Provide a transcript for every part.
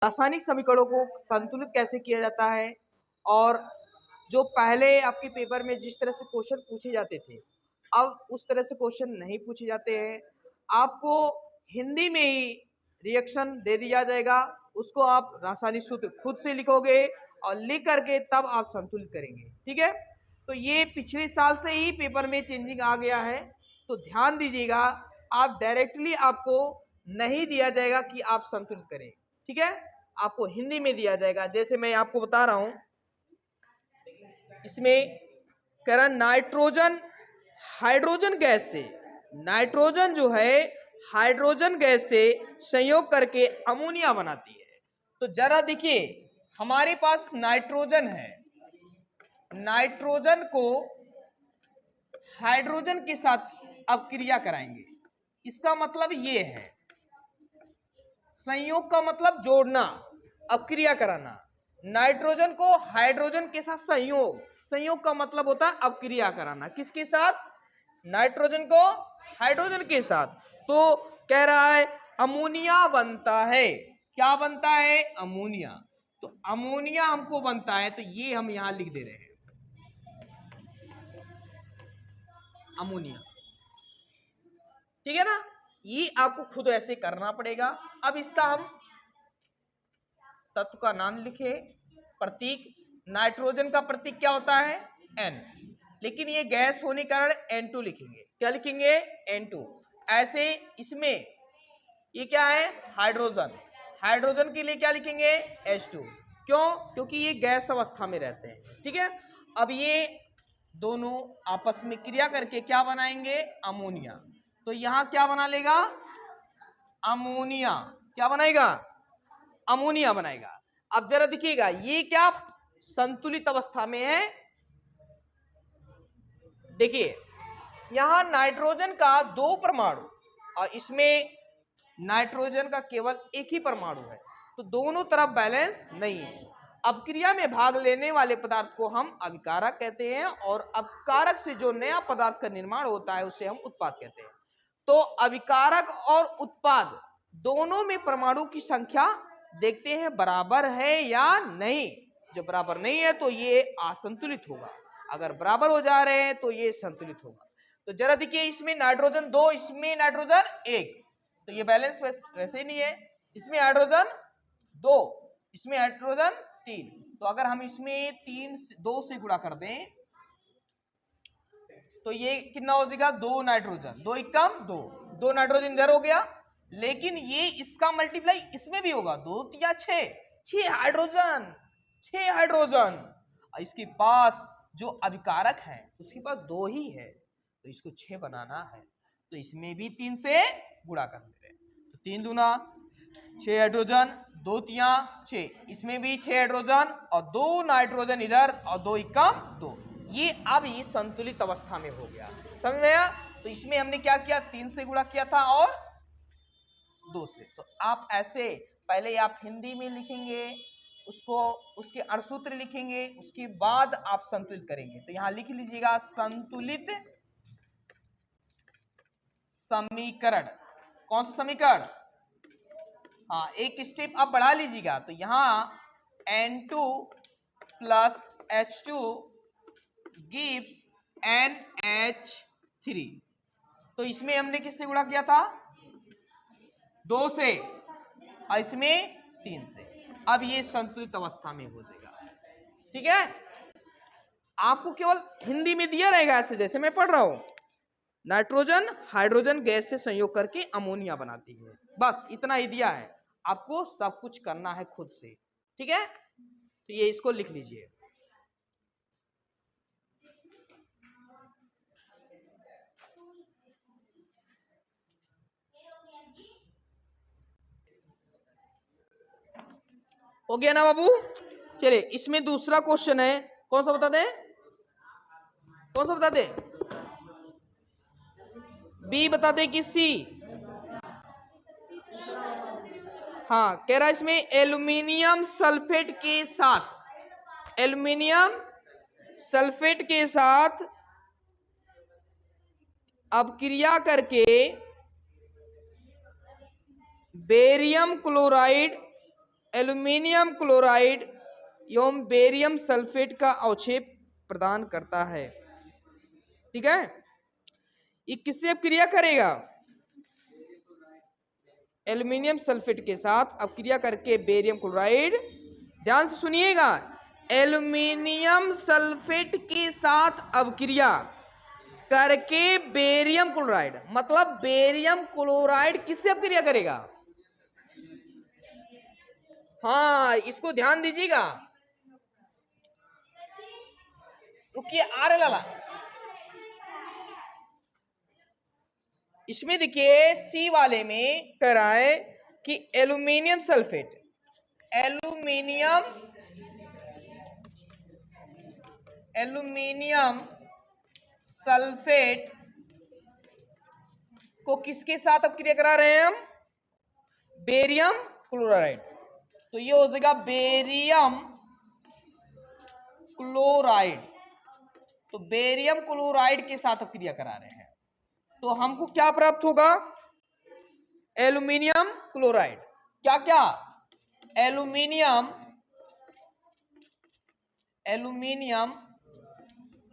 रासायनिक समीकरणों को संतुलित कैसे किया जाता है, और जो पहले आपके पेपर में जिस तरह से क्वेश्चन पूछे जाते थे अब उस तरह से क्वेश्चन नहीं पूछे जाते हैं। आपको हिंदी में ही रिएक्शन दे दिया जाएगा, उसको आप रासायनिक सूत्र खुद से लिखोगे और लिख करके तब आप संतुलित करेंगे। ठीक है, तो ये पिछले साल से ही पेपर में चेंजिंग आ गया है, तो ध्यान दीजिएगा। आप डायरेक्टली आपको नहीं दिया जाएगा कि आप संतुलित करें, ठीक है, आपको हिंदी में दिया जाएगा। जैसे मैं आपको बता रहा हूं, इसमें कह रहा नाइट्रोजन हाइड्रोजन गैस से, नाइट्रोजन जो है हाइड्रोजन गैस से संयोग करके अमोनिया बनाती है। तो जरा देखिए, हमारे पास नाइट्रोजन है, नाइट्रोजन को हाइड्रोजन के साथ अपक्रिया कराएंगे, इसका मतलब ये है, संयोग का मतलब जोड़ना, अपक्रिया कराना। नाइट्रोजन को हाइड्रोजन के साथ संयोग, संयोग का मतलब होता है अपक्रिया कराना। किसके साथ? नाइट्रोजन को हाइड्रोजन के साथ। तो कह रहा है अमोनिया बनता है। क्या बनता है? अमोनिया। तो अमोनिया हमको बनता है, तो ये हम यहां लिख दे रहे हैं, अमोनिया। ठीक है ना, ये आपको खुद ऐसे करना पड़ेगा। अब इसका हम तत्व का नाम लिखे, प्रतीक, नाइट्रोजन का प्रतीक क्या होता है? N, लेकिन ये गैस होने के कारण N2 लिखेंगे। क्या लिखेंगे? N2। ऐसे इसमें ये क्या है? हाइड्रोजन, हाइड्रोजन के लिए क्या लिखेंगे? H2। क्यों? क्योंकि ये गैस अवस्था में रहते हैं। ठीक है, अब ये दोनों आपस में क्रिया करके क्या बनाएंगे? अमोनिया। तो यहां क्या बना लेगा? अमोनिया। क्या बनाएगा? अमोनिया बनाएगा। अब जरा देखिएगा, ये क्या संतुलित अवस्था में है? देखिए यहां नाइट्रोजन का 2 परमाणु और इसमें नाइट्रोजन का केवल एक ही परमाणु है, तो दोनों तरफ बैलेंस नहीं है। अपक्रिया में भाग लेने वाले पदार्थ को हम अभिकारक कहते हैं, और अपकारक से जो नया पदार्थ का निर्माण होता है उसे हम उत्पाद कहते हैं। तो अभिकारक और उत्पाद दोनों में परमाणु की संख्या देखते हैं बराबर है या नहीं। जब बराबर नहीं है तो ये असंतुलित होगा, अगर बराबर हो जा रहे हैं तो ये संतुलित होगा। तो जरा देखिए, इसमें नाइट्रोजन 2, इसमें नाइट्रोजन 1, तो ये बैलेंस वैसे ही नहीं है। इसमें हाइड्रोजन 2, इसमें हाइड्रोजन 3, तो अगर हम इसमें 2 से गुणा कर दें तो ये कितना हो जाएगा? 2 नाइट्रोजन, 2 एकम 2, 2 नाइट्रोजन इधर हो गया, लेकिन ये इसका मल्टीप्लाई इसमें भी होगा, 2 या 6 हाइड्रोजन, 6 हाइड्रोजन। इसके पास जो अभिकारक है उसके पास 2 ही है, तो इसको 6 बनाना है, तो इसमें भी 3 से गुणा कर दे रहे हैं। तो 3 दूना 6 हाइड्रोजन, 2 तिया 6, इसमें भी 6 हाइड्रोजन और 2 नाइट्रोजन इधर और 2 एकम 2। ये अब ये संतुलित अवस्था में हो गया। समझ में आया? तो इसमें हमने क्या किया? 3 से गुणा किया था और 2 से। तो आप ऐसे पहले आप हिंदी में लिखेंगे, उसको उसके अणुसूत्र लिखेंगे, उसके बाद आप संतुलित करेंगे। तो यहां लिख लीजिएगा संतुलित समीकरण। कौन सा समीकरण? हाँ, एक स्टेप आप बढ़ा लीजिएगा, तो यहां N2 plus H2 gives NH3। तो इसमें हमने किससे गुणा किया था? 2 से, और इसमें 3 से। अब ये संतुलित अवस्था में हो जाएगा। ठीक है, आपको केवल हिंदी में दिया रहेगा ऐसे जैसे मैं पढ़ रहा हूं, नाइट्रोजन हाइड्रोजन गैस से संयोग करके अमोनिया बनाती है, बस इतना ही दिया है। आपको सब कुछ करना है खुद से। ठीक है, तो ये इसको लिख लीजिए। हो गया ना बाबू? चलिए इसमें दूसरा क्वेश्चन है, कौन सा बता दे? कौन सा बता दे? बी बता दे कि सी? हाँ, कह रहा है इसमें एल्यूमिनियम सल्फेट के साथ, एल्यूमिनियम सल्फेट के साथ अपक्रिया करके बेरियम क्लोराइड एल्यूमिनियम क्लोराइड एवं बेरियम सल्फेट का अवक्षेप प्रदान करता है। ठीक है, ये किससे क्रिया करेगा? एल्यूमिनियम सल्फेट के साथ अपक्रिया करके बेरियम क्लोराइड, ध्यान से सुनिएगा, एल्यूमिनियम सल्फेट के साथ अपक्रिया करके बेरियम क्लोराइड, मतलब बेरियम क्लोराइड किससे अपक्रिया करेगा? हाँ, इसको ध्यान दीजिएगा। रुकिए, आ रहे लाला। इसमें देखिए सी वाले में कह रहा है कि एल्यूमिनियम सल्फेट, एल्यूमिनियम सल्फेट को किसके साथ अपक्रिया करा रहे हैं हम? Barium chloride. तो ये हो जाएगा बेरियम क्लोराइड। तो बेरियम क्लोराइड के साथ अपक्रिया करा रहे हैं, तो हमको क्या प्राप्त होगा? Aluminium chloride. क्या क्या? एल्यूमिनियम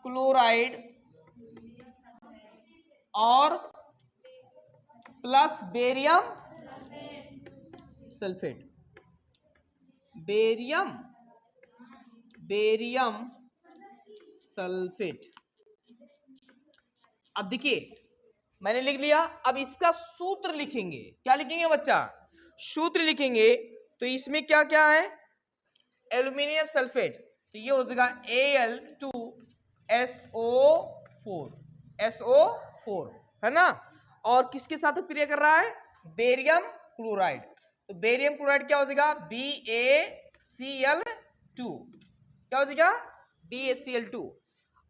क्लोराइड और plus barium sulphate, barium sulphate. अब देखिए मैंने लिख लिया, अब इसका सूत्र लिखेंगे। क्या लिखेंगे बच्चा? सूत्र लिखेंगे। तो इसमें क्या क्या है? एल्यूमिनियम सल्फेट, तो ये हो जाएगा SO4 है ना। और किसके साथ क्रिया कर रहा है? Barium chloride. तो बेरियम क्लोराइड क्या हो जाएगा? BaCl2। क्या हो जाएगा? BaCl2।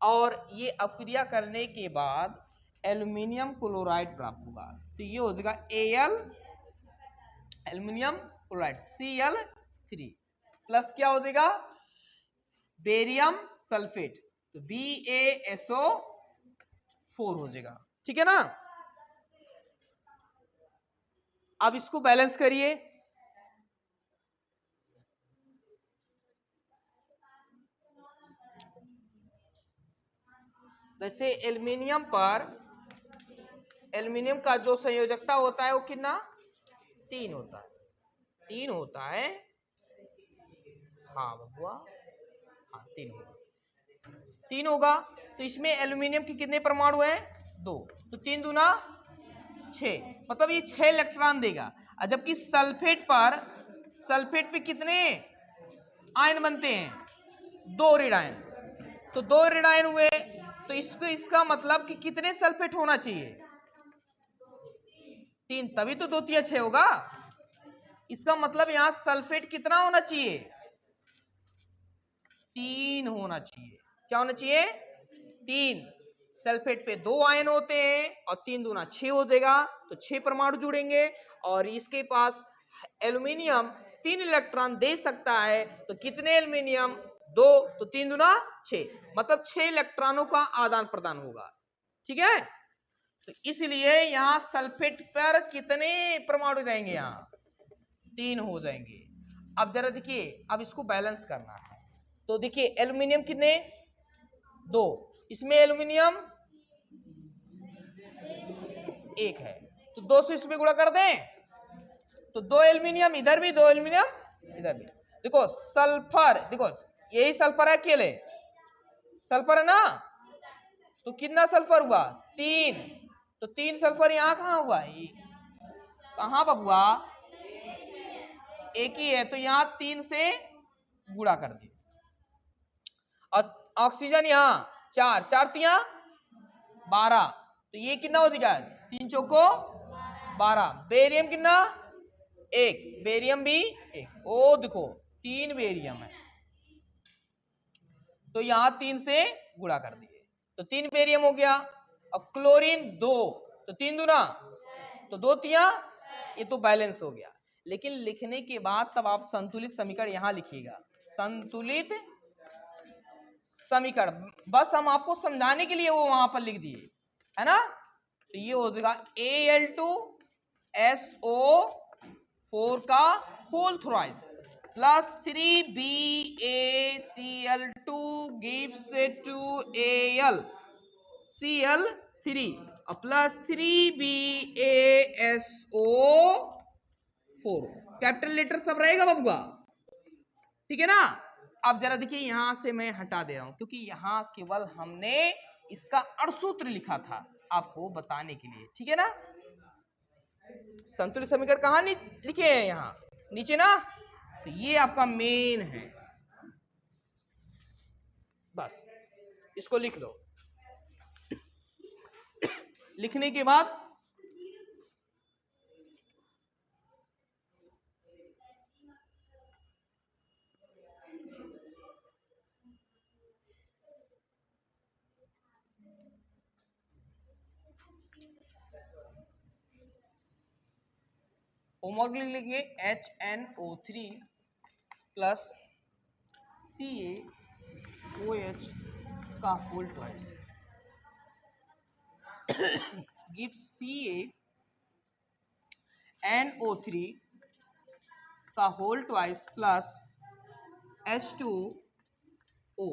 और ये अपक्रिया करने के बाद एल्यूमिनियम क्लोराइड प्राप्त होगा। तो ये हो जाएगा एल्यूमिनियम क्लोराइड Cl3 प्लस क्या हो जाएगा? बेरियम सल्फेट, तो BaSO4 हो जाएगा। ठीक है ना। अब इसको बैलेंस करिए। वैसे एल्यूमिनियम का जो संयोजकता होता है वो कितना? 3 होता है। 3 होता है। हाँ बबुआ, हाँ 3 होगा। 3 होगा। तो इसमें एल्यूमिनियम के कितने परमाणु हैं? 2। तो 3 दूना 6, मतलब ये 6 इलेक्ट्रॉन देगा। जबकि सल्फेट पे कितने आयन बनते हैं? 2 ऋण आयन। तो 2 ऋण आयन हुए, तो इसका मतलब कि कितने सल्फेट होना चाहिए? 3, तभी तो 2 3 6 होगा। इसका मतलब यहां सल्फेट कितना होना चाहिए? 3 होना चाहिए। क्या होना चाहिए? 3। सल्फेट पे 2 आयन होते हैं और 3 दूना 6 हो जाएगा, तो 6 परमाणु जुड़ेंगे। और इसके पास एल्यूमिनियम 3 इलेक्ट्रॉन दे सकता है, तो कितने एल्यूमिनियम? 2, तो 3 दूना 6, मतलब 6 इलेक्ट्रॉनों का आदान प्रदान होगा। ठीक है। तो इसलिए यहां सल्फेट पर कितने परमाणु रहेंगे? यहां 3 हो जाएंगे। अब जरा देखिए, अब इसको बैलेंस करना है। तो देखिए एल्यूमिनियम कितने? 2। इसमें एल्यूमिनियम 1 है, तो 2 से इसमें गुणा कर दें, तो 2 एल्यूमिनियम इधर भी, 2 एल्यूमिनियम इधर भी। देखो सल्फर, देखो यही सल्फर है, अकेले सल्फर है ना। तो कितना सल्फर हुआ? 3। तो 3 सल्फर यहां कहां हुआ? कहां बबुआ? एक ही है, तो यहां 3 से गुणा कर दिए। और ऑक्सीजन यहां 4, 4 तिया 12, तो ये कितना हो जाएगा? 3 चौको 12। बेरियम कितना? 1, बेरियम भी 1। ओ देखो 3 बेरियम है, तो यहां 3 से गुणा कर दिए, तो 3 बेरियम हो गया। अब क्लोरीन 2, तो 3 दूना, तो 2 तिया, ये तो बैलेंस हो गया। लेकिन लिखने के बाद तब आप संतुलित समीकरण यहां लिखिएगा, संतुलित समीकरण। बस हम आपको समझाने के लिए वो वहां पर लिख दिए, है ना। तो ये हो जाएगा Al2SO4 का whole thrice. plus 3BaCl2 gives 2Al Cl3 plus 3BaSO4 capital letter सब रहेगा बबुआ, ठीक है ना। अब जरा देखिए यहां से मैं हटा दे रहा हूं क्योंकि यहां केवल हमने इसका अणुसूत्र लिखा था आपको बताने के लिए, ठीक है ना। संतुलित समीकरण कहां लिखे हैं, यहां नीचे ना, तो ये आपका मेन है, बस इसको लिख लो। लिखने के बाद होमवर्क लिख लेंगे HNO3 प्लस CaOH का होल ट्वाइस गिव्स CaNO3 का होल ट्वाइस प्लस H2O।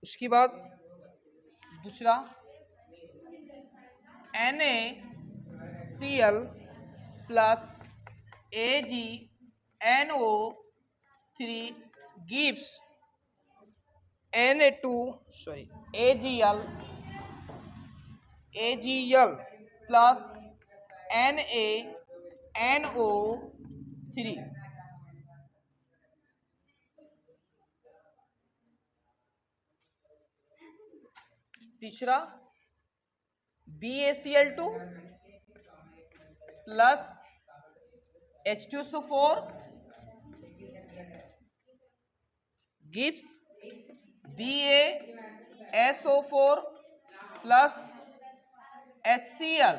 उसके बाद दूसरा NaCl plus AgNO3 gives AgL plus NaNO3। तीसरा BaCl2 plus H2SO4 gives BaSO4 plus HCl